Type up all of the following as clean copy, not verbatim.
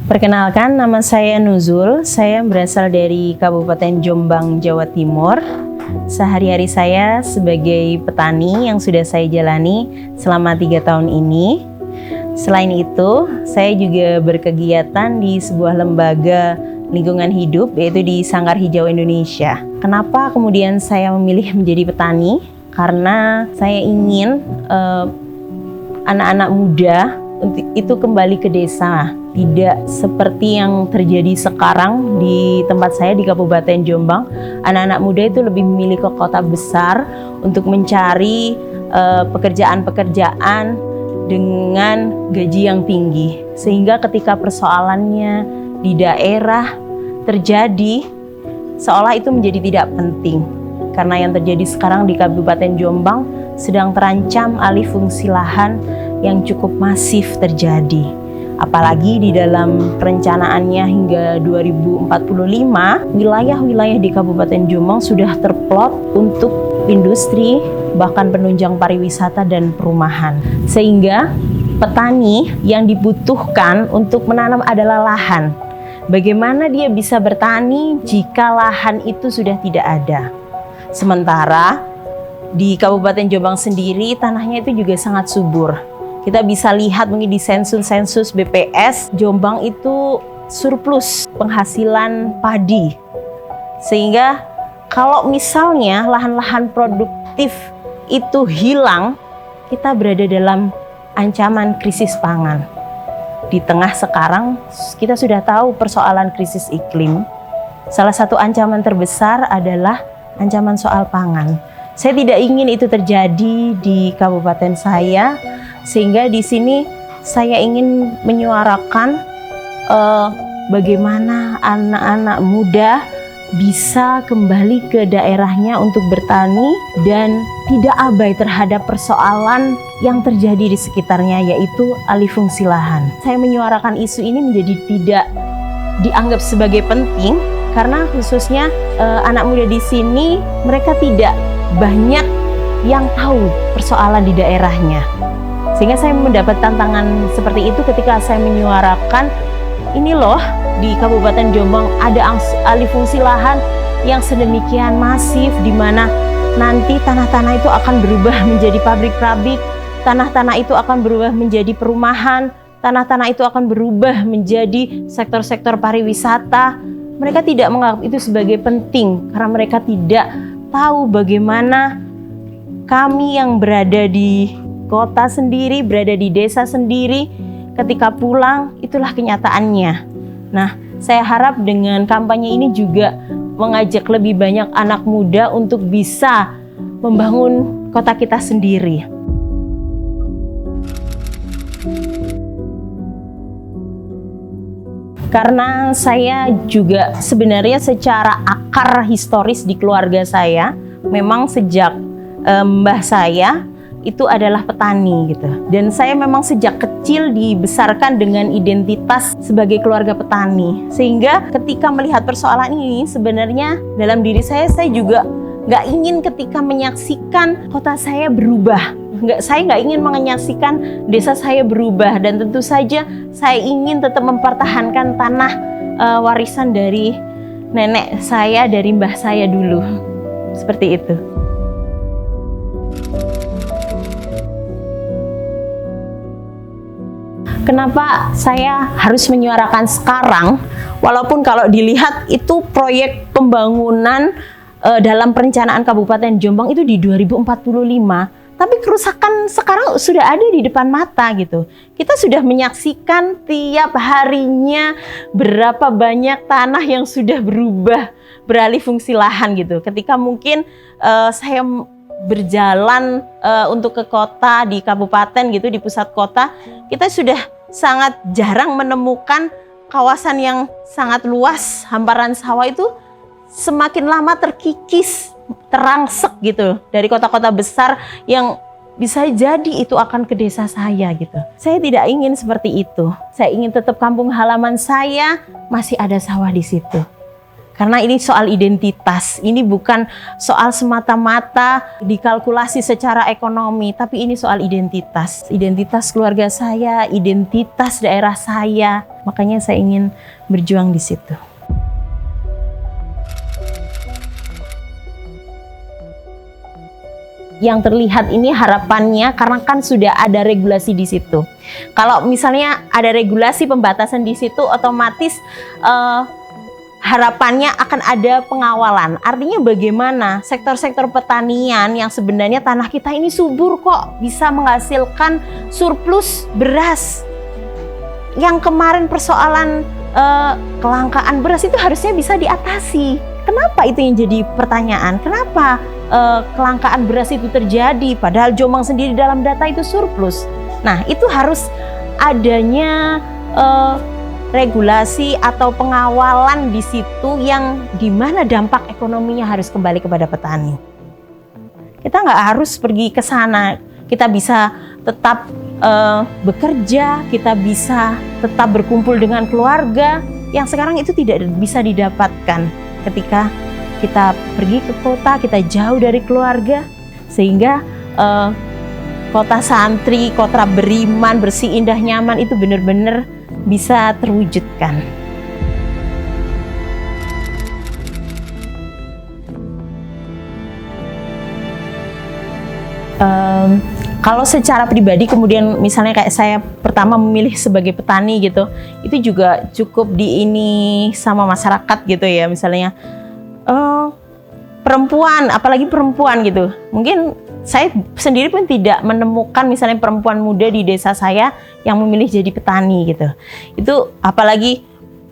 Perkenalkan, nama saya Nuzul. Saya berasal dari Kabupaten Jombang, Jawa Timur. Sehari-hari saya sebagai petani yang sudah saya jalani selama 3 tahun ini. Selain itu, saya juga berkegiatan di sebuah lembaga lingkungan hidup, yaitu di Sangkar Hijau Indonesia. Kenapa kemudian saya memilih menjadi petani? Karena saya ingin anak-anak muda itu kembali ke desa, tidak seperti yang terjadi sekarang di tempat saya di Kabupaten Jombang. Anak-anak muda itu lebih memilih ke kota besar untuk mencari pekerjaan-pekerjaan dengan gaji yang tinggi, sehingga ketika persoalannya di daerah terjadi, seolah itu menjadi tidak penting. Karena yang terjadi sekarang di Kabupaten Jombang sedang terancam alih fungsi lahan yang cukup masif terjadi. Apalagi di dalam perencanaannya hingga 2045, wilayah-wilayah di Kabupaten Jombang sudah terplot untuk industri, bahkan penunjang pariwisata dan perumahan. Sehingga petani yang dibutuhkan untuk menanam adalah lahan. Bagaimana dia bisa bertani jika lahan itu sudah tidak ada? Sementara di Kabupaten Jombang sendiri tanahnya itu juga sangat subur. Kita bisa lihat mungkin di sensus BPS, Jombang itu surplus penghasilan padi. Sehingga kalau misalnya lahan-lahan produktif itu hilang, kita berada dalam ancaman krisis pangan. Di tengah sekarang kita sudah tahu persoalan krisis iklim. Salah satu ancaman terbesar adalah ancaman soal pangan. Saya tidak ingin itu terjadi di kabupaten saya, sehingga di sini saya ingin menyuarakan bagaimana anak-anak muda bisa kembali ke daerahnya untuk bertani dan tidak abai terhadap persoalan yang terjadi di sekitarnya, yaitu alih fungsi lahan. Saya menyuarakan isu ini menjadi tidak dianggap sebagai penting karena khususnya anak muda di sini mereka tidak banyak yang tahu persoalan di daerahnya. Sehingga saya mendapat tantangan seperti itu ketika saya menyuarakan, ini loh di Kabupaten Jombang ada alih fungsi lahan yang sedemikian masif, di mana nanti tanah-tanah itu akan berubah menjadi pabrik-pabrik, tanah-tanah itu akan berubah menjadi perumahan, tanah-tanah itu akan berubah menjadi sektor-sektor pariwisata. Mereka tidak menganggap itu sebagai penting karena mereka tidak tahu bagaimana kami yang berada di kota sendiri, berada di desa sendiri, ketika pulang itulah kenyataannya. Nah, saya harap dengan kampanye ini juga mengajak lebih banyak anak muda untuk bisa membangun kota kita sendiri. Karena saya juga sebenarnya secara akar historis di keluarga saya, memang sejak mbah saya itu adalah petani gitu. Dan saya memang sejak kecil dibesarkan dengan identitas sebagai keluarga petani. Sehingga ketika melihat persoalan ini, sebenarnya dalam diri saya juga nggak ingin ketika menyaksikan kota saya berubah. Saya nggak ingin menyaksikan desa saya berubah, dan tentu saja saya ingin tetap mempertahankan tanah warisan dari nenek saya, dari mbah saya dulu. Seperti itu. Kenapa saya harus menyuarakan sekarang? Walaupun kalau dilihat itu proyek pembangunan dalam perencanaan Kabupaten Jombang itu di 2045. Tapi kerusakan sekarang sudah ada di depan mata gitu. Kita sudah menyaksikan tiap harinya berapa banyak tanah yang sudah berubah, beralih fungsi lahan gitu. Ketika mungkin saya berjalan untuk ke kota, di kabupaten gitu, di pusat kota, kita sudah sangat jarang menemukan kawasan yang sangat luas, hamparan sawah itu semakin lama terkikis, terangsek gitu dari kota-kota besar yang bisa jadi itu akan ke desa saya gitu. Saya tidak ingin seperti itu. Saya ingin tetap kampung halaman saya masih ada sawah di situ. Karena ini soal identitas, ini bukan soal semata-mata dikalkulasi secara ekonomi, tapi ini soal identitas. Identitas keluarga saya, identitas daerah saya. Makanya saya ingin berjuang di situ. Yang terlihat ini harapannya karena kan sudah ada regulasi di situ. Kalau misalnya ada regulasi pembatasan di situ, otomatis harapannya akan ada pengawalan. Artinya bagaimana sektor-sektor pertanian yang sebenarnya tanah kita ini subur kok, bisa menghasilkan surplus beras. Yang kemarin persoalan kelangkaan beras itu harusnya bisa diatasi. Kenapa itu yang jadi pertanyaan? Kenapa kelangkaan beras itu terjadi padahal Jombang sendiri dalam data itu surplus? Nah, itu harus adanya regulasi atau pengawalan di situ yang dimana dampak ekonominya harus kembali kepada petani. Kita nggak harus pergi ke sana, kita bisa tetap bekerja, kita bisa tetap berkumpul dengan keluarga yang sekarang itu tidak bisa didapatkan ketika kita pergi ke kota, kita jauh dari keluarga, sehingga kota santri, kota beriman, bersih, indah, nyaman itu benar-benar bisa terwujudkan. Kalau secara pribadi kemudian misalnya kayak saya pertama memilih sebagai petani gitu, itu juga cukup diini sama masyarakat gitu ya, misalnya perempuan, apalagi perempuan gitu. Mungkin saya sendiri pun tidak menemukan misalnya perempuan muda di desa saya yang memilih jadi petani gitu. Itu apalagi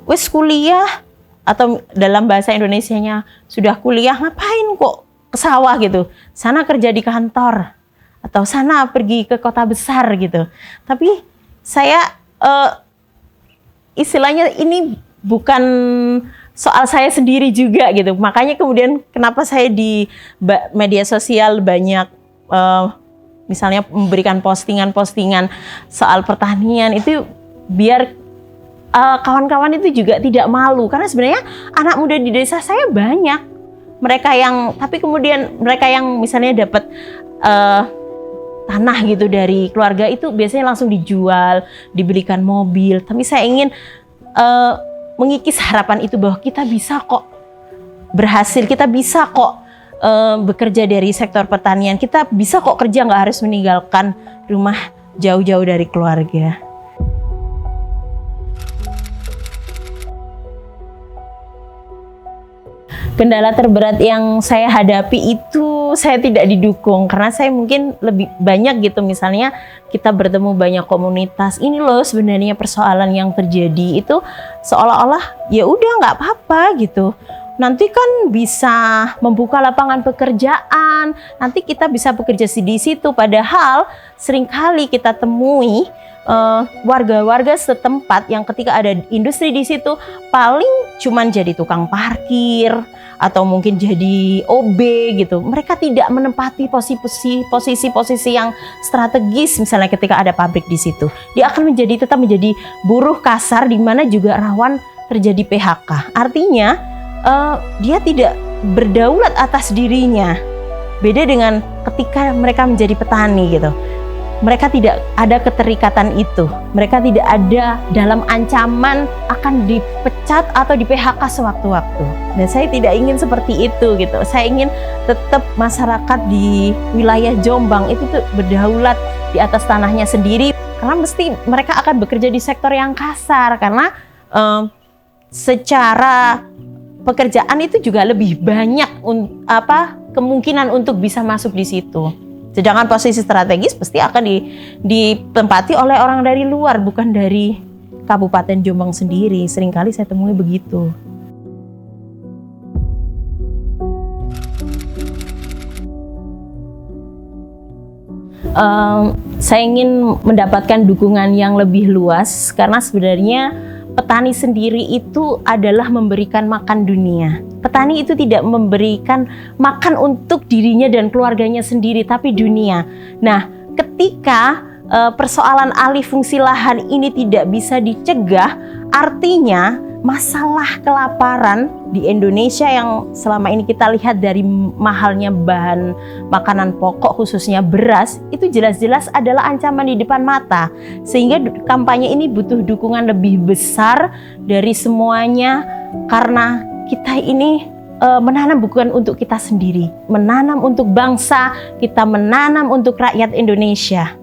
wis kuliah atau dalam bahasa Indonesianya sudah kuliah, ngapain kok ke sawah gitu. Sana kerja di kantor atau sana pergi ke kota besar gitu. Tapi saya istilahnya ini bukan soal saya sendiri juga gitu. Makanya kemudian kenapa saya di media sosial banyak misalnya memberikan postingan-postingan soal pertanian itu biar kawan-kawan itu juga tidak malu, karena sebenarnya anak muda di desa saya banyak mereka yang, tapi kemudian mereka yang misalnya dapat tanah gitu dari keluarga itu biasanya langsung dijual, dibelikan mobil. Tapi saya ingin mengikis harapan itu bahwa kita bisa kok berhasil, kita bisa kok bekerja dari sektor pertanian, kita bisa kok kerja, nggak harus meninggalkan rumah jauh-jauh dari keluarga. Kendala terberat yang saya hadapi itu saya tidak didukung, karena saya mungkin lebih banyak gitu, misalnya kita bertemu banyak komunitas, ini loh sebenarnya persoalan yang terjadi itu seolah-olah ya udah nggak apa-apa gitu. Nanti kan bisa membuka lapangan pekerjaan, nanti kita bisa bekerja di situ. Padahal seringkali kita temui warga-warga setempat yang ketika ada industri di situ paling cuman jadi tukang parkir atau mungkin jadi OB gitu. Mereka tidak menempati posisi-posisi yang strategis. Misalnya ketika ada pabrik di situ, dia akan tetap menjadi buruh kasar, di mana juga rawan terjadi PHK. Artinya dia tidak berdaulat atas dirinya. Beda dengan ketika mereka menjadi petani gitu. Mereka tidak ada keterikatan itu. Mereka tidak ada dalam ancaman akan dipecat atau di PHK sewaktu-waktu. Dan saya tidak ingin seperti itu gitu. Saya ingin tetap masyarakat di wilayah Jombang itu tuh berdaulat di atas tanahnya sendiri. Karena mesti mereka akan bekerja di sektor yang kasar, karena secara pekerjaan itu juga lebih banyak kemungkinan untuk bisa masuk di situ. Sedangkan posisi strategis pasti akan ditempati oleh orang dari luar, bukan dari Kabupaten Jombang sendiri. Seringkali saya temui begitu. Saya ingin mendapatkan dukungan yang lebih luas, karena sebenarnya petani sendiri itu adalah memberikan makan dunia. Petani itu tidak memberikan makan untuk dirinya dan keluarganya sendiri, tapi dunia. Nah, ketika persoalan alih fungsi lahan ini tidak bisa dicegah, artinya masalah kelaparan di Indonesia yang selama ini kita lihat dari mahalnya bahan makanan pokok khususnya beras, itu jelas-jelas adalah ancaman di depan mata. Sehingga kampanye ini butuh dukungan lebih besar dari semuanya, karena kita ini menanam bukan untuk kita sendiri, menanam untuk bangsa, kita menanam untuk rakyat Indonesia.